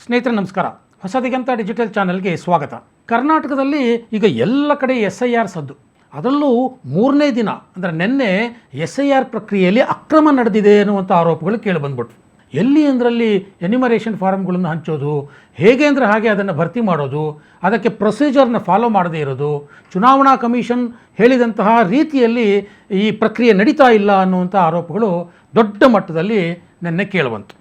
ಸ್ನೇಹಿತರೆ ನಮಸ್ಕಾರ. ಹೊಸದಿಗಂತ ಡಿಜಿಟಲ್ ಚಾನೆಲ್ಗೆ ಸ್ವಾಗತ. ಕರ್ನಾಟಕದಲ್ಲಿ ಈಗ ಎಲ್ಲ ಕಡೆ SIR ಸದ್ದು. ಅದರಲ್ಲೂ ಮೂರನೇ ದಿನ ಅಂದರೆ ನಿನ್ನೆ SIR ಪ್ರಕ್ರಿಯೆಯಲ್ಲಿ ಅಕ್ರಮ ನಡೆದಿದೆ ಅನ್ನುವಂಥ ಆರೋಪಗಳು ಕೇಳಿಬಂದ್ಬಿಟ್ವು. ಎಲ್ಲಿ ಅಂದ್ರಲ್ಲಿ ಎನ್ಯುಮರೇಷನ್ ಫಾರಮ್ಗಳನ್ನು ಹಂಚೋದು, ಹೇಗೆ ಅಂದರೆ ಹಾಗೆ ಅದನ್ನು ಭರ್ತಿ ಮಾಡೋದು, ಅದಕ್ಕೆ ಪ್ರೊಸೀಜರ್ನ ಫಾಲೋ ಮಾಡದೇ ಇರೋದು, ಚುನಾವಣಾ ಕಮಿಷನ್ ಹೇಳಿದಂತಹ ರೀತಿಯಲ್ಲಿ ಈ ಪ್ರಕ್ರಿಯೆ ನಡೀತಾ ಇಲ್ಲ ಅನ್ನುವಂಥ ಆರೋಪಗಳು ದೊಡ್ಡ ಮಟ್ಟದಲ್ಲಿ ನಿನ್ನೆ ಕೇಳಿಬಂತು.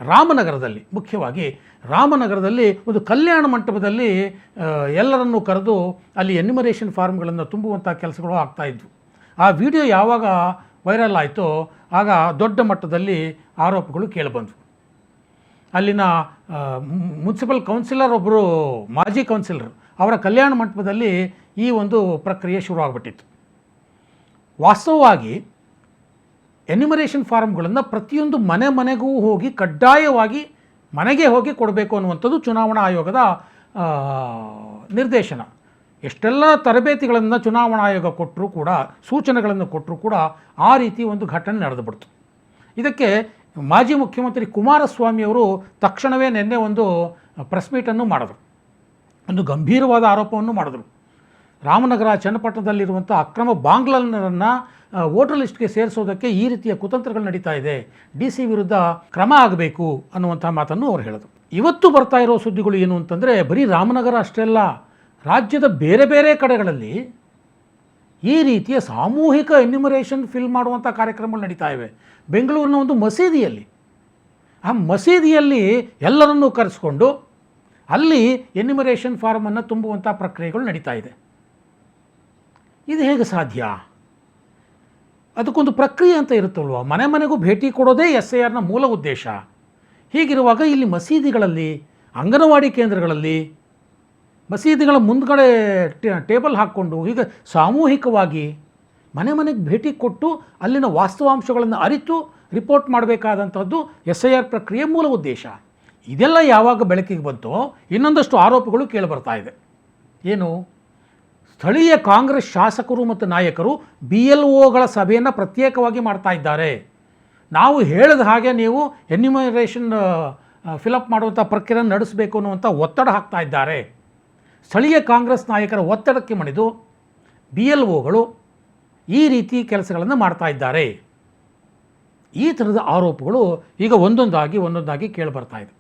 ರಾಮನಗರದಲ್ಲಿ, ಮುಖ್ಯವಾಗಿ ರಾಮನಗರದಲ್ಲಿ ಒಂದು ಕಲ್ಯಾಣ ಮಂಟಪದಲ್ಲಿ ಎಲ್ಲರನ್ನೂ ಕರೆದು ಅಲ್ಲಿ ಎನ್ಯುಮರೇಷನ್ ಫಾರ್ಮ್ಗಳನ್ನು ತುಂಬುವಂಥ ಕೆಲಸಗಳು ಆಗ್ತಾಯಿದ್ವು. ಆ ವಿಡಿಯೋ ಯಾವಾಗ ವೈರಲ್ ಆಯಿತೋ ಆಗ ದೊಡ್ಡ ಮಟ್ಟದಲ್ಲಿ ಆರೋಪಗಳು ಕೇಳಿಬಂದವು. ಅಲ್ಲಿನ ಮುನ್ಸಿಪಲ್ ಕೌನ್ಸಿಲರ್ ಒಬ್ಬರು, ಮಾಜಿ ಕೌನ್ಸಿಲರ್, ಅವರ ಕಲ್ಯಾಣ ಮಂಟಪದಲ್ಲಿ ಈ ಒಂದು ಪ್ರಕ್ರಿಯೆ ಶುರುವಾಗ್ಬಿಟ್ಟಿತ್ತು. ವಾಸ್ತವವಾಗಿ ಎನ್ಯುಮರೇಷನ್ ಫಾರ್ಮ್ಗಳನ್ನು ಪ್ರತಿಯೊಂದು ಮನೆಗೂ ಹೋಗಿ ಕಡ್ಡಾಯವಾಗಿ ಮನೆಗೆ ಹೋಗಿ ಕೊಡಬೇಕು ಅನ್ನುವಂಥದ್ದು ಚುನಾವಣಾ ಆಯೋಗದ ನಿರ್ದೇಶನ. ಎಷ್ಟೆಲ್ಲ ತರಬೇತಿಗಳನ್ನು ಚುನಾವಣಾ ಆಯೋಗ ಕೊಟ್ಟರೂ ಕೂಡ, ಸೂಚನೆಗಳನ್ನು ಕೊಟ್ಟರೂ ಕೂಡ ಆ ರೀತಿ ಒಂದು ಘಟನೆ ನಡೆದುಬಿಡ್ತು. ಇದಕ್ಕೆ ಮಾಜಿ ಮುಖ್ಯಮಂತ್ರಿ ಕುಮಾರಸ್ವಾಮಿಯವರು ತಕ್ಷಣವೇ ನಿನ್ನೆ ಒಂದು ಪ್ರೆಸ್ ಮೀಟನ್ನು ಮಾಡಿದ್ರು. ಒಂದು ಗಂಭೀರವಾದ ಆರೋಪವನ್ನು ಮಾಡಿದ್ರು. ರಾಮನಗರ ಚನ್ನಪಟ್ಟಣದಲ್ಲಿರುವಂಥ ಅಕ್ರಮ ಬಾಂಗ್ಲನ್ನರನ್ನು ವೋಟರ್ ಲಿಸ್ಟ್ಗೆ ಸೇರಿಸೋದಕ್ಕೆ ಈ ರೀತಿಯ ಕುತಂತ್ರಗಳು ನಡೀತಾ ಇದೆ, DC ವಿರುದ್ಧ ಕ್ರಮ ಆಗಬೇಕು ಅನ್ನುವಂಥ ಮಾತನ್ನು ಅವರು ಹೇಳಿದರು. ಇವತ್ತು ಬರ್ತಾ ಇರೋ ಸುದ್ದಿಗಳು ಏನು ಅಂತಂದರೆ, ಬರೀ ರಾಮನಗರ ಅಷ್ಟೇ ಅಲ್ಲ, ರಾಜ್ಯದ ಬೇರೆ ಬೇರೆ ಕಡೆಗಳಲ್ಲಿ ಈ ರೀತಿಯ ಸಾಮೂಹಿಕ ಎನ್ಯುಮರೇಷನ್ ಫಿಲ್ ಮಾಡುವಂಥ ಕಾರ್ಯಕ್ರಮಗಳು ನಡೀತಾ ಇವೆ. ಬೆಂಗಳೂರಿನ ಒಂದು ಮಸೀದಿಯಲ್ಲಿ, ಆ ಮಸೀದಿಯಲ್ಲಿ ಎಲ್ಲರನ್ನೂ ಕರೆಸ್ಕೊಂಡು ಅಲ್ಲಿ ಎನ್ಯುಮರೇಷನ್ ಫಾರ್ಮನ್ನು ತುಂಬುವಂಥ ಪ್ರಕ್ರಿಯೆಗಳು ನಡೀತಾ ಇದೆ. ಇದು ಹೇಗೆ ಸಾಧ್ಯ? ಅದಕ್ಕೊಂದು ಪ್ರಕ್ರಿಯೆ ಅಂತ ಇರುತ್ತಲ್ವ. ಮನೆಗೂ ಭೇಟಿ ಕೊಡೋದೇ SIRನ ಮೂಲ ಉದ್ದೇಶ. ಹೀಗಿರುವಾಗ ಇಲ್ಲಿ ಮಸೀದಿಗಳಲ್ಲಿ, ಅಂಗನವಾಡಿ ಕೇಂದ್ರಗಳಲ್ಲಿ, ಮಸೀದಿಗಳ ಮುಂದ್ಗಡೆ ಟೇಬಲ್ ಹಾಕ್ಕೊಂಡು ಹೀಗೆ ಸಾಮೂಹಿಕವಾಗಿ ಮನೆಗೆ ಭೇಟಿ ಕೊಟ್ಟು ಅಲ್ಲಿನ ವಾಸ್ತವಾಂಶಗಳನ್ನು ಅರಿತು ರಿಪೋರ್ಟ್ ಮಾಡಬೇಕಾದಂಥದ್ದು SIR ಪ್ರಕ್ರಿಯೆ ಮೂಲ ಉದ್ದೇಶ. ಇದೆಲ್ಲ ಯಾವಾಗ ಬೆಳಕಿಗೆ ಬಂತೋ ಇನ್ನೊಂದಷ್ಟು ಆರೋಪಗಳು ಕೇಳಿಬರ್ತಾ ಇದೆ. ಏನು? ಸ್ಥಳೀಯ ಕಾಂಗ್ರೆಸ್ ಶಾಸಕರು ಮತ್ತು ನಾಯಕರು BLOಗಳ ಸಭೆಯನ್ನು ಪ್ರತ್ಯೇಕವಾಗಿ ಮಾಡ್ತಾ ಇದ್ದಾರೆ. ನಾವು ಹೇಳಿದ ಹಾಗೆ ನೀವು ಎನ್ಯುಮರೇಷನ್ ಫಿಲಪ್ ಮಾಡುವಂಥ ಪ್ರಕ್ರಿಯೆ ನಡೆಸಬೇಕು ಅನ್ನುವಂಥ ಒತ್ತಡ ಹಾಕ್ತಾ ಇದ್ದಾರೆ. ಸ್ಥಳೀಯ ಕಾಂಗ್ರೆಸ್ ನಾಯಕರ ಒತ್ತಡಕ್ಕೆ ಮಣಿದು BLOಗಳು ಈ ರೀತಿ ಕೆಲಸಗಳನ್ನು ಮಾಡ್ತಾ ಇದ್ದಾರೆ. ಈ ಥರದ ಆರೋಪಗಳು ಈಗ ಒಂದೊಂದಾಗಿ ಕೇಳಿಬರ್ತಾ ಇದೆ.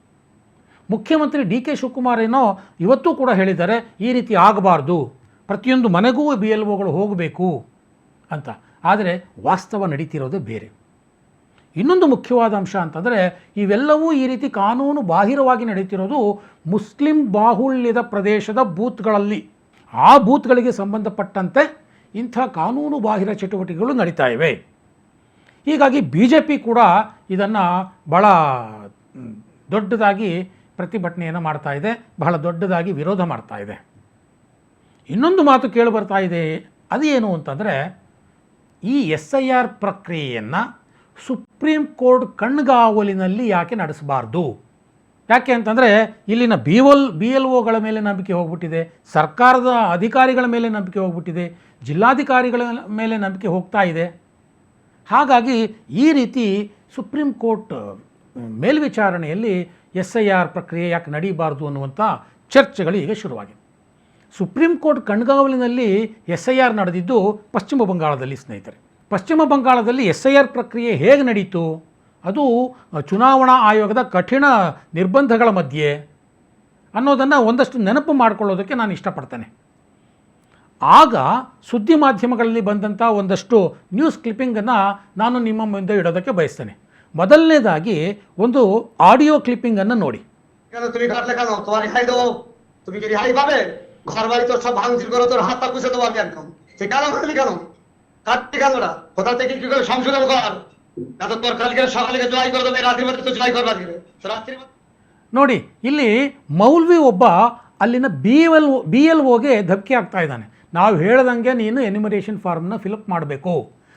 ಮುಖ್ಯಮಂತ್ರಿ DK ಶಿವಕುಮಾರ್ ಏನೋ ಇವತ್ತೂ ಕೂಡ ಹೇಳಿದ್ದಾರೆ, ಈ ರೀತಿ ಆಗಬಾರ್ದು, ಪ್ರತಿಯೊಂದು ಮನೆಗೂ BLOಗಳು ಹೋಗಬೇಕು ಅಂತ. ಆದರೆ ವಾಸ್ತವ ನಡೀತಿರೋದು ಬೇರೆ. ಇನ್ನೊಂದು ಮುಖ್ಯವಾದ ಅಂಶ ಅಂತಂದರೆ, ಇವೆಲ್ಲವೂ ಈ ರೀತಿ ಕಾನೂನು ಬಾಹಿರವಾಗಿ ನಡೀತಿರೋದು ಮುಸ್ಲಿಂ ಬಾಹುಳ್ಯದ ಪ್ರದೇಶದ ಬೂತ್ಗಳಲ್ಲಿ. ಆ ಬೂತ್ಗಳಿಗೆ ಸಂಬಂಧಪಟ್ಟಂತೆ ಇಂಥ ಕಾನೂನು ಬಾಹಿರ ಚಟುವಟಿಕೆಗಳು ನಡೀತಾ ಇವೆ. ಹೀಗಾಗಿ BJP ಕೂಡ ಇದನ್ನು ಬಹಳ ದೊಡ್ಡದಾಗಿ ಪ್ರತಿಭಟನೆಯನ್ನು ಮಾಡ್ತಾ ಇದೆ, ಬಹಳ ದೊಡ್ಡದಾಗಿ ವಿರೋಧ ಮಾಡ್ತಾ ಇದೆ. ಇನ್ನೊಂದು ಮಾತು ಕೇಳಿಬರ್ತಾ ಇದೆ. ಅದೇನು ಅಂತಂದರೆ, ಈ SIR ಪ್ರಕ್ರಿಯೆಯನ್ನು ಸುಪ್ರೀಂ ಕೋರ್ಟ್ ಕಣ್ಗಾವಲಿನಲ್ಲಿ ಯಾಕೆ ನಡೆಸಬಾರ್ದು? ಯಾಕೆ ಅಂತಂದರೆ, ಇಲ್ಲಿನ BLOಗಳ ಮೇಲೆ ನಂಬಿಕೆ ಹೋಗ್ಬಿಟ್ಟಿದೆ, ಸರ್ಕಾರದ ಅಧಿಕಾರಿಗಳ ಮೇಲೆ ನಂಬಿಕೆ ಹೋಗ್ಬಿಟ್ಟಿದೆ, ಜಿಲ್ಲಾಧಿಕಾರಿಗಳ ಮೇಲೆ ನಂಬಿಕೆ ಹೋಗ್ತಾ ಇದೆ. ಹಾಗಾಗಿ ಈ ರೀತಿ ಸುಪ್ರೀಂ ಕೋರ್ಟ್ ಮೇಲ್ವಿಚಾರಣೆಯಲ್ಲಿ SIR ಪ್ರಕ್ರಿಯೆ ಯಾಕೆ ನಡೀಬಾರ್ದು ಅನ್ನುವಂಥ ಚರ್ಚೆಗಳು ಈಗ ಶುರುವಾಗಿದೆ. ಸುಪ್ರೀಂ ಕೋರ್ಟ್ ಕಣ್ಗಾವಲಿನಲ್ಲಿ SIR ನಡೆದಿದ್ದು ಪಶ್ಚಿಮ ಬಂಗಾಳದಲ್ಲಿ. ಸ್ನೇಹಿತರೆ, ಪಶ್ಚಿಮ ಬಂಗಾಳದಲ್ಲಿ SIR ಪ್ರಕ್ರಿಯೆ ಹೇಗೆ ನಡೀತು? ಅದು ಚುನಾವಣಾ ಆಯೋಗದ ಕಠಿಣ ನಿರ್ಬಂಧಗಳ ಮಧ್ಯೆ ಅನ್ನೋದನ್ನು ಒಂದಷ್ಟು ನೆನಪು ಮಾಡಿಕೊಳ್ಳೋದಕ್ಕೆ ನಾನು ಇಷ್ಟಪಡ್ತೇನೆ. ಆಗ ಸುದ್ದಿ ಮಾಧ್ಯಮಗಳಲ್ಲಿ ಬಂದಂಥ ಒಂದಷ್ಟು ನ್ಯೂಸ್ ಕ್ಲಿಪ್ಪಿಂಗನ್ನು ನಾನು ನಿಮ್ಮ ಮುಂದೆ ಇಡೋದಕ್ಕೆ ಬಯಸ್ತೇನೆ. ಮೊದಲನೇದಾಗಿ ಒಂದು ಆಡಿಯೋ ಕ್ಲಿಪ್ಪಿಂಗನ್ನು ನೋಡಿ. ঘরবাড়ি তোর সব ভাঙচুর করে তোর হাত পা কুচে দেবো আমি একদম। সে কেন করলি কেন? কাটলি কেন? ওরা কোথা থেকে কি করে সংশোধন কর, না তো তোর কালকে সকালে জয় করে দেবে, রাত্রি মধ্যে তো জয় করবার দিবে। রাত্রি ನೋಡಿ, ಇಲ್ಲಿ ಮೌಲ್ವಿ ಒಬ್ಬ ಅಲ್ಲಿನ BLOಗೆ ಧಕ್ಕೆ ಆಗ್ತಾ ಇದ್ದಾನೆ. ನಾವು ಹೇಳ್ದಂಗೆ ನೀನು ಎನ್ಯುಮರೇಷನ್ ಫಾರ್ಮ್ನ ಫಿಲಪ್ ಮಾಡಬೇಕು,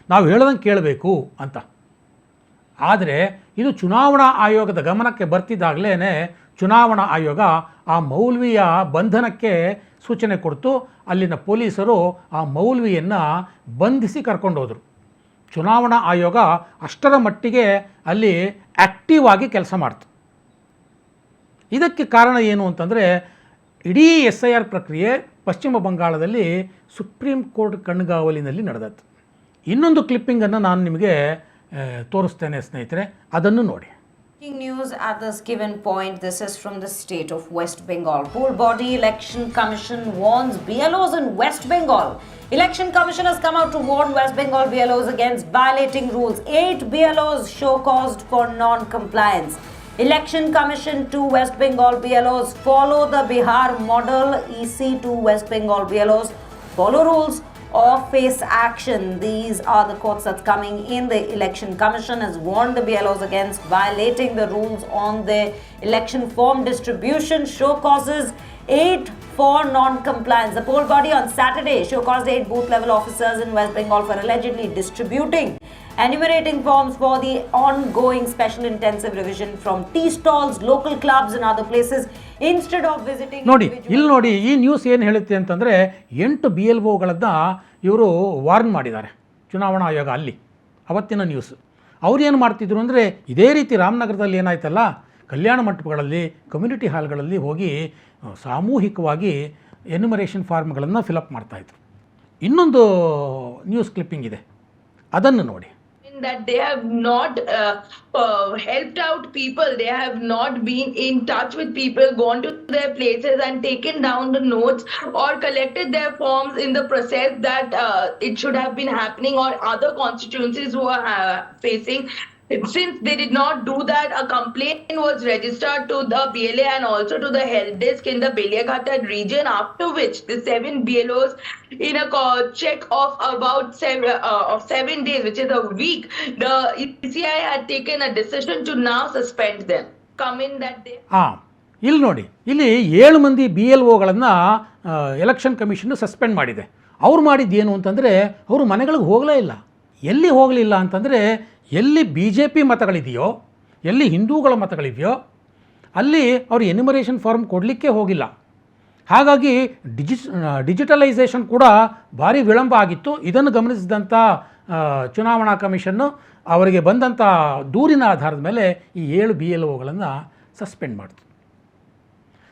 ನಾವು ಹೇಳ್ದಂಗೆ ಕೇಳಬೇಕು ಅಂತ. ಆದರೆ ಇದು ಚುನಾವಣಾ ಆಯೋಗದ ಗಮನಕ್ಕೆ ಬರ್ತಿದ್ದಾಗಲೇ ಚುನಾವಣಾ ಆಯೋಗ ಆ ಮೌಲ್ವಿಯ ಬಂಧನಕ್ಕೆ ಸೂಚನೆ ಕೊಡ್ತು. ಅಲ್ಲಿನ ಪೊಲೀಸರು ಆ ಮೌಲ್ವಿಯನ್ನು ಬಂಧಿಸಿ ಕರ್ಕೊಂಡೋದ್ರು. ಚುನಾವಣಾ ಆಯೋಗ ಅಷ್ಟರ ಮಟ್ಟಿಗೆ ಅಲ್ಲಿ ಆ್ಯಕ್ಟಿವ್ ಆಗಿ ಕೆಲಸ ಮಾಡ್ತು. ಇದಕ್ಕೆ ಕಾರಣ ಏನು ಅಂತಂದರೆ ಇಡೀ SIR ಪ್ರಕ್ರಿಯೆ ಪಶ್ಚಿಮ ಬಂಗಾಳದಲ್ಲಿ ಸುಪ್ರೀಂ ಕೋರ್ಟ್ ಕಣ್ಗಾವಲಿನಲ್ಲಿ ನಡೆದದ್ದು. ಇನ್ನೊಂದು ಕ್ಲಿಪ್ಪಿಂಗನ್ನು ನಾನು ನಿಮಗೆ ತೋರಿಸ್ತೇನೆ ಸ್ನೇಹಿತರೆ, ಅದನ್ನು ನೋಡಿ. Breaking news at this given point. This is from the state of West Bengal. Poll Body Election Commission warns BLOs in West Bengal. Election Commission has come out to warn West Bengal BLOs against violating rules. 8 BLOs show caused for non-compliance. Election Commission to West Bengal BLOs follow the Bihar model. EC to West Bengal BLOs follow rules or face action. These are the quotes that's coming in. The Election Commission has warned the BLOs against violating the rules on the election form distribution. Show causes 8 for non-compliance. The poll body on Saturday show caused 8 booth level officers in West Bengal for allegedly distributing enumerating forms for the ongoing special intensive revision from tea stalls, local clubs and other places instead of visiting. ನೋಡಿ ಇಲ್ಲಿ ನೋಡಿ, ಈ news ಏನು ಹೇಳುತ್ತೆ ಅಂತಂದರೆ 8 BLOಗಳನ್ನು ಇವರು warn ಮಾಡಿದ್ದಾರೆ ಚುನಾವಣಾ ಆಯೋಗ. ಅಲ್ಲಿ ಅವತ್ತಿನ ನ್ಯೂಸ್ ಅವ್ರು ಏನು ಮಾಡ್ತಿದ್ರು ಅಂದರೆ, ಇದೇ ರೀತಿ ರಾಮನಗರದಲ್ಲಿ ಏನಾಯ್ತಲ್ಲ, ಕಲ್ಯಾಣ ಮಂಟಪಗಳಲ್ಲಿ, ಕಮ್ಯುನಿಟಿ ಹಾಲ್ಗಳಲ್ಲಿ ಹೋಗಿ ಸಾಮೂಹಿಕವಾಗಿ ಎನ್ಯುಮರೇಷನ್ ಫಾರ್ಮ್ಗಳನ್ನು ಫಿಲಪ್ ಮಾಡ್ತಾಯಿದ್ರು. ಇನ್ನೊಂದು ನ್ಯೂಸ್ ಕ್ಲಿಪ್ಪಿಂಗ್ ಇದೆ, ಅದನ್ನು ನೋಡಿ. That they have not helped out people, they have not been in touch with people, gone to their places and taken down the notes or collected their forms in the process that it should have been happening, or other constituencies who are facing. Since they did not do that, a complaint was registered to the BLA and also to the help desk in the Beliaghat region, after which the 7 BLOs, in a check of about 7 days, which is a week, the ECI had taken a decision to now suspend them. Come in that day. ಇಲ್ಲಿ ನೋಡಿ, ಇಲ್ಲಿ 7 ಮಂದಿ BLOಗಳನ್ನು election commission suspend ಮಾಡಿದೆ. ಅವ್ರು ಮಾಡಿದ್ದೇನು ಅಂತಂದರೆ, ಅವರು ಮನೆಗಳಿಗೆ ಹೋಗಲೇ ಇಲ್ಲ. ಎಲ್ಲಿ ಹೋಗಲಿಲ್ಲ ಅಂತಂದರೆ, ಎಲ್ಲಿ BJP ಮತಗಳಿದೆಯೋ, ಎಲ್ಲಿ ಹಿಂದೂಗಳ ಮತಗಳಿದೆಯೋ ಅಲ್ಲಿ ಅವರು ಎನ್ಯುಮರೇಷನ್ ಫಾರ್ಮ್ ಕೊಡಲಿಕ್ಕೆ ಹೋಗಿಲ್ಲ. ಹಾಗಾಗಿ ಡಿಜಿಟಲೈಸೇಷನ್ ಕೂಡ ಭಾರಿ ವಿಳಂಬ ಆಗಿತ್ತು. ಇದನ್ನು ಗಮನಿಸಿದಂಥ ಚುನಾವಣಾ ಕಮಿಷನ್ನು ಅವರಿಗೆ ಬಂದಂಥ ದೂರಿನ ಆಧಾರದ ಮೇಲೆ ಈ 7 BLOಗಳನ್ನು ಸಸ್ಪೆಂಡ್ ಮಾಡಿತು.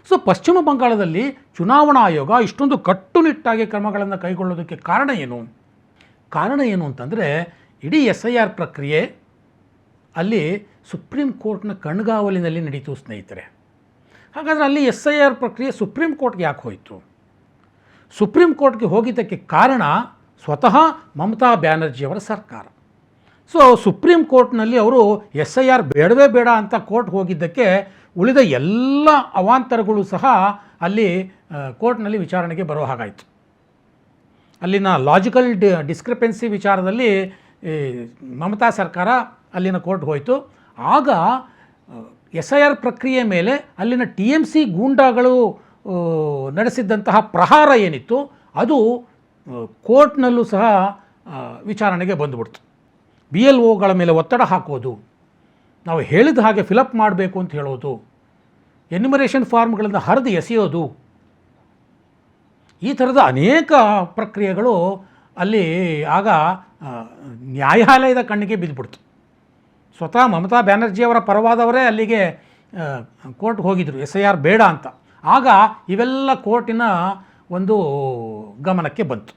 ಸೊ ಪಶ್ಚಿಮ ಬಂಗಾಳದಲ್ಲಿ ಚುನಾವಣಾ ಆಯೋಗ ಇಷ್ಟೊಂದು ಕಟ್ಟುನಿಟ್ಟಾಗಿ ಕ್ರಮಗಳನ್ನು ಕೈಗೊಳ್ಳೋದಕ್ಕೆ ಕಾರಣ ಏನು ಅಂತಂದರೆ, ಇಡೀ SIR ಪ್ರಕ್ರಿಯೆ ಅಲ್ಲಿ ಸುಪ್ರೀಂ ಕೋರ್ಟ್ನ ಕಣ್ಗಾವಲಿನಲ್ಲಿ ನಡೀತು ಸ್ನೇಹಿತರೆ. ಹಾಗಾದರೆ ಅಲ್ಲಿ SIR ಪ್ರಕ್ರಿಯೆ ಸುಪ್ರೀಂ ಕೋರ್ಟ್ಗೆ ಯಾಕೆ ಹೋಯಿತು? ಸುಪ್ರೀಂ ಕೋರ್ಟ್ಗೆ ಹೋಗಿದ್ದಕ್ಕೆ ಕಾರಣ ಸ್ವತಃ ಮಮತಾ ಬ್ಯಾನರ್ಜಿಯವರ ಸರ್ಕಾರ. ಸೊ ಸುಪ್ರೀಂ ಕೋರ್ಟ್ನಲ್ಲಿ ಅವರು SIR ಬೇಡವೇ ಬೇಡ ಅಂತ ಕೋರ್ಟ್ ಹೋಗಿದ್ದಕ್ಕೆ ಉಳಿದ ಎಲ್ಲ ಅವಾಂತರಗಳು ಸಹ ಅಲ್ಲಿ ಕೋರ್ಟ್ನಲ್ಲಿ ವಿಚಾರಣೆಗೆ ಬರೋ ಹಾಗಾಯಿತು. ಅಲ್ಲಿನ ಲಾಜಿಕಲ್ ಡಿಸ್ಕ್ರಿಪೆನ್ಸಿ ವಿಚಾರದಲ್ಲಿ ಮಮತಾ ಸರ್ಕಾರ ಅಲ್ಲಿನ ಕೋರ್ಟ್ ಹೋಯಿತು. ಆಗ SIR ಪ್ರಕ್ರಿಯೆ ಮೇಲೆ ಅಲ್ಲಿನ TMC ಗೂಂಡಾಗಳು ನಡೆಸಿದ್ದಂತಹ ಪ್ರಹಾರ ಏನಿತ್ತು ಅದು ಕೋರ್ಟ್ನಲ್ಲೂ ಸಹ ವಿಚಾರಣೆಗೆ ಬಂದುಬಿಡ್ತು. BLOಗಳ ಮೇಲೆ ಒತ್ತಡ ಹಾಕೋದು, ನಾವು ಹೇಳಿದ ಹಾಗೆ ಫಿಲಪ್ ಮಾಡಬೇಕು ಅಂತ ಹೇಳೋದು, ಎನ್ಯುಮರೇಷನ್ ಫಾರ್ಮ್ಗಳನ್ನು ಹರಿದು ಎಸೆಯೋದು, ಈ ಥರದ ಅನೇಕ ಪ್ರಕ್ರಿಯೆಗಳು ಅಲ್ಲಿ ಆಗ ನ್ಯಾಯಾಲಯದ ಕಣ್ಣಿಗೆ ಬಿದ್ದುಬಿಡ್ತು. ಸ್ವತಃ ಮಮತಾ ಬ್ಯಾನರ್ಜಿಯವರ ಪರವಾದವರೇ ಅಲ್ಲಿಗೆ ಕೋರ್ಟ್ಗೆ ಹೋಗಿದ್ದರು SIR ಬೇಡ ಅಂತ. ಆಗ ಇವೆಲ್ಲ ಕೋರ್ಟಿನ ಒಂದು ಗಮನಕ್ಕೆ ಬಂತು.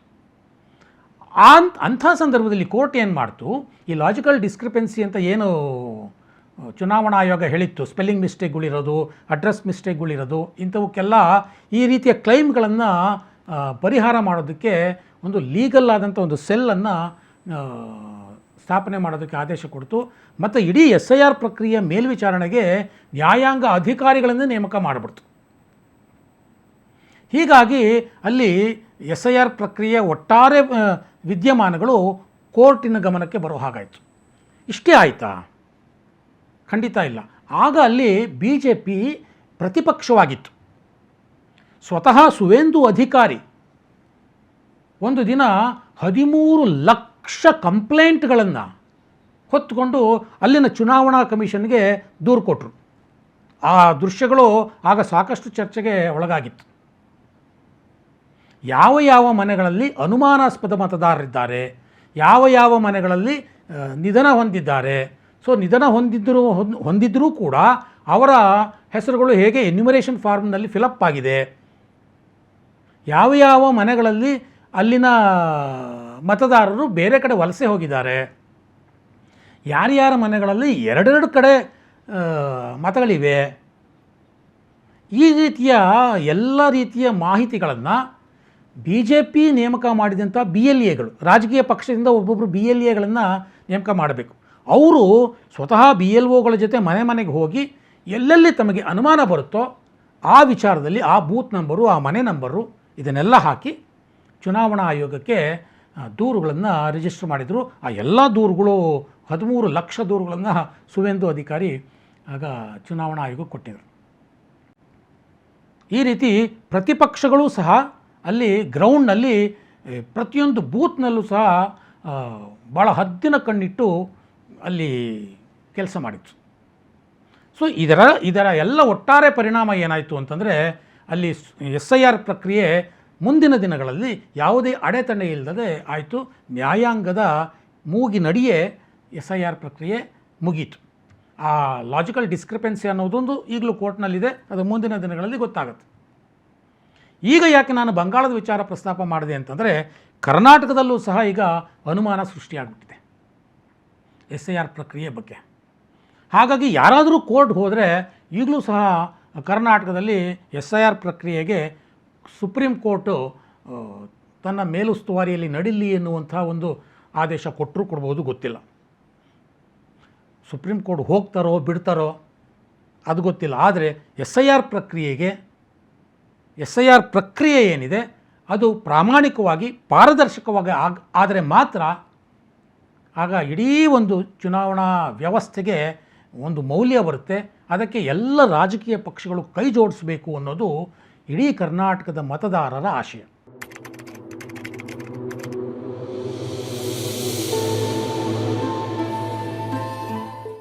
ಅಂಥ ಸಂದರ್ಭದಲ್ಲಿ ಕೋರ್ಟ್ ಏನು ಮಾಡ್ತು, ಈ ಲಾಜಿಕಲ್ ಡಿಸ್ಕ್ರಿಪೆನ್ಸಿ ಅಂತ ಏನು ಚುನಾವಣಾ ಆಯೋಗ ಹೇಳಿತ್ತು, ಸ್ಪೆಲ್ಲಿಂಗ್ ಮಿಸ್ಟೇಕ್ಗಳಿರೋದು, ಅಡ್ರೆಸ್ ಮಿಸ್ಟೇಕ್ಗಳಿರೋದು, ಇಂಥವಕ್ಕೆಲ್ಲ ಈ ರೀತಿಯ ಕ್ಲೈಮ್ಗಳನ್ನು ಪರಿಹಾರ ಮಾಡೋದಕ್ಕೆ ಒಂದು ಲೀಗಲ್ ಆದಂಥ ಒಂದು ಸೆಲ್ಲನ್ನು ಸ್ಥಾಪನೆ ಮಾಡೋದಕ್ಕೆ ಆದೇಶ ಕೊಡ್ತು. ಮತ್ತು ಇಡೀ SIR ಪ್ರಕ್ರಿಯೆ ಮೇಲ್ವಿಚಾರಣೆಗೆ ನ್ಯಾಯಾಂಗ ಅಧಿಕಾರಿಗಳನ್ನು ನೇಮಕ ಮಾಡಿಬಿಡ್ತು. ಹೀಗಾಗಿ ಅಲ್ಲಿ SIR ಪ್ರಕ್ರಿಯೆ ಒಟ್ಟಾರೆ ವಿದ್ಯಮಾನಗಳು ಕೋರ್ಟಿನ ಗಮನಕ್ಕೆ ಬರೋ ಹಾಗಾಯಿತು. ಇಷ್ಟೇ ಆಯಿತಾ? ಖಂಡಿತ ಇಲ್ಲ. ಆಗ ಅಲ್ಲಿ BJP ಪ್ರತಿಪಕ್ಷವಾಗಿತ್ತು. ಸ್ವತಃ ಸುವೇಂದು ಅಧಿಕಾರಿ ಒಂದು ದಿನ 13 ಲಕ್ಷ ಕಂಪ್ಲೇಂಟ್ಗಳನ್ನು ಹೊತ್ತುಕೊಂಡು ಅಲ್ಲಿನ ಚುನಾವಣಾ ಕಮಿಷನ್ಗೆ ದೂರು ಕೊಟ್ಟರು. ಆ ದೃಶ್ಯಗಳು ಆಗ ಸಾಕಷ್ಟು ಚರ್ಚೆಗೆ ಒಳಗಾಗಿತ್ತು. ಯಾವ ಮನೆಗಳಲ್ಲಿ ಅನುಮಾನಾಸ್ಪದ ಮತದಾರರಿದ್ದಾರೆ, ಯಾವ ಮನೆಗಳಲ್ಲಿ ನಿಧನ ಹೊಂದಿದ್ದಾರೆ. ಸೊ ನಿಧನ ಹೊಂದಿದ್ದರೂ ಕೂಡ ಅವರ ಹೆಸರುಗಳು ಹೇಗೆ ಎನ್ಯುಮರೇಷನ್ ಫಾರ್ಮ್ನಲ್ಲಿ ಫಿಲಪ್ ಆಗಿದೆ, ಯಾವ ಯಾವ ಮನೆಗಳಲ್ಲಿ ಅಲ್ಲಿನ ಮತದಾರರು ಬೇರೆ ಕಡೆ ವಲಸೆ ಹೋಗಿದ್ದಾರೆ, ಯಾರ್ಯಾರ ಮನೆಗಳಲ್ಲಿ ಎರಡೆರಡು ಕಡೆ ಮತಗಳಿವೆ, ಈ ರೀತಿಯ ಎಲ್ಲ ರೀತಿಯ ಮಾಹಿತಿಗಳನ್ನು BJP ನೇಮಕ ಮಾಡಿದಂಥ BLAಗಳು, ರಾಜಕೀಯ ಪಕ್ಷದಿಂದ ಒಬ್ಬೊಬ್ಬರು BLAಗಳನ್ನು ನೇಮಕ ಮಾಡಬೇಕು. ಅವರು ಸ್ವತಃ BLOಗಳ ಜೊತೆ ಮನೆ ಮನೆಗೆ ಹೋಗಿ ಎಲ್ಲೆಲ್ಲಿ ತಮಗೆ ಅನುಮಾನ ಬರುತ್ತೋ ಆ ವಿಚಾರದಲ್ಲಿ ಆ ಬೂತ್ ನಂಬರು, ಆ ಮನೆ ನಂಬರು ಇದನ್ನೆಲ್ಲ ಹಾಕಿ ಚುನಾವಣಾ ಆಯೋಗಕ್ಕೆ ದೂರುಗಳನ್ನು ರಿಜಿಸ್ಟರ್ ಮಾಡಿದರು. ಆ ಎಲ್ಲ ದೂರುಗಳು 13 ಲಕ್ಷ ದೂರುಗಳನ್ನು ಸುವೇಂದು ಅಧಿಕಾರಿ ಆಗ ಚುನಾವಣಾ ಆಯೋಗಕ್ಕೆ ಕೊಟ್ಟಿದ್ದರು. ಈ ರೀತಿ ಪ್ರತಿಪಕ್ಷಗಳು ಸಹ ಅಲ್ಲಿ ಗ್ರೌಂಡ್ನಲ್ಲಿ ಪ್ರತಿಯೊಂದು ಬೂತ್ನಲ್ಲೂ ಸಹ ಭಾಳ ಹದ್ದಿನ ಕಣ್ಣಿಟ್ಟು ಅಲ್ಲಿ ಕೆಲಸ ಮಾಡಿತ್ತು. ಸೊ ಇದರ ಎಲ್ಲ ಒಟ್ಟಾರೆ ಪರಿಣಾಮ ಏನಾಯಿತು ಅಂತಂದರೆ ಅಲ್ಲಿ SIR ಪ್ರಕ್ರಿಯೆ ಮುಂದಿನ ದಿನಗಳಲ್ಲಿ ಯಾವುದೇ ಅಡೆತಡೆ ಇಲ್ಲದೆ ಆಯಿತು. ನ್ಯಾಯಾಂಗದ ಮೂಗಿನಡಿಯೇ SIR ಪ್ರಕ್ರಿಯೆ ಮುಗೀತು. ಆ ಲಾಜಿಕಲ್ ಡಿಸ್ಕ್ರಿಪೆನ್ಸಿ ಅನ್ನೋದೊಂದು ಈಗಲೂ ಕೋರ್ಟ್ನಲ್ಲಿದೆ, ಅದು ಮುಂದಿನ ದಿನಗಳಲ್ಲಿ ಗೊತ್ತಾಗುತ್ತೆ. ಈಗ ಯಾಕೆ ನಾನು ಬಂಗಾಳದ ವಿಚಾರ ಪ್ರಸ್ತಾಪ ಮಾಡಿದೆ ಅಂತಂದರೆ ಕರ್ನಾಟಕದಲ್ಲೂ ಸಹ ಈಗ ಅನುಮಾನ ಸೃಷ್ಟಿಯಾಗ್ಬಿಟ್ಟಿದೆ SIR ಪ್ರಕ್ರಿಯೆ ಬಗ್ಗೆ. ಹಾಗಾಗಿ ಯಾರಾದರೂ ಕೋರ್ಟ್ಗೆ ಹೋದರೆ ಈಗಲೂ ಸಹ ಕರ್ನಾಟಕದಲ್ಲಿ SIR ಪ್ರಕ್ರಿಯೆಗೆ ಸುಪ್ರೀಂ ಕೋರ್ಟು ತನ್ನ ಮೇಲುಸ್ತುವಾರಿಯಲ್ಲಿ ನಡೀಲಿ ಎನ್ನುವಂಥ ಒಂದು ಆದೇಶ ಕೊಟ್ಟರೂ ಕೊಡ್ಬೋದು, ಗೊತ್ತಿಲ್ಲ. ಸುಪ್ರೀಂ ಕೋರ್ಟ್ ಹೋಗ್ತಾರೋ ಬಿಡ್ತಾರೋ ಅದು ಗೊತ್ತಿಲ್ಲ. ಆದರೆ SIR ಪ್ರಕ್ರಿಯೆ ಏನಿದೆ ಅದು ಪ್ರಾಮಾಣಿಕವಾಗಿ ಪಾರದರ್ಶಕವಾಗಿ ಆದರೆ ಮಾತ್ರ ಆಗ ಇಡೀ ಒಂದು ಚುನಾವಣಾ ವ್ಯವಸ್ಥೆಗೆ ಒಂದು ಮೌಲ್ಯ ಬರುತ್ತೆ. ಅದಕ್ಕೆ ಎಲ್ಲ ರಾಜಕೀಯ ಪಕ್ಷಗಳು ಕೈ ಜೋಡಿಸಬೇಕು ಅನ್ನೋದು ಇಡೀ ಕರ್ನಾಟಕದ ಮತದಾರರ ಆಶಯ.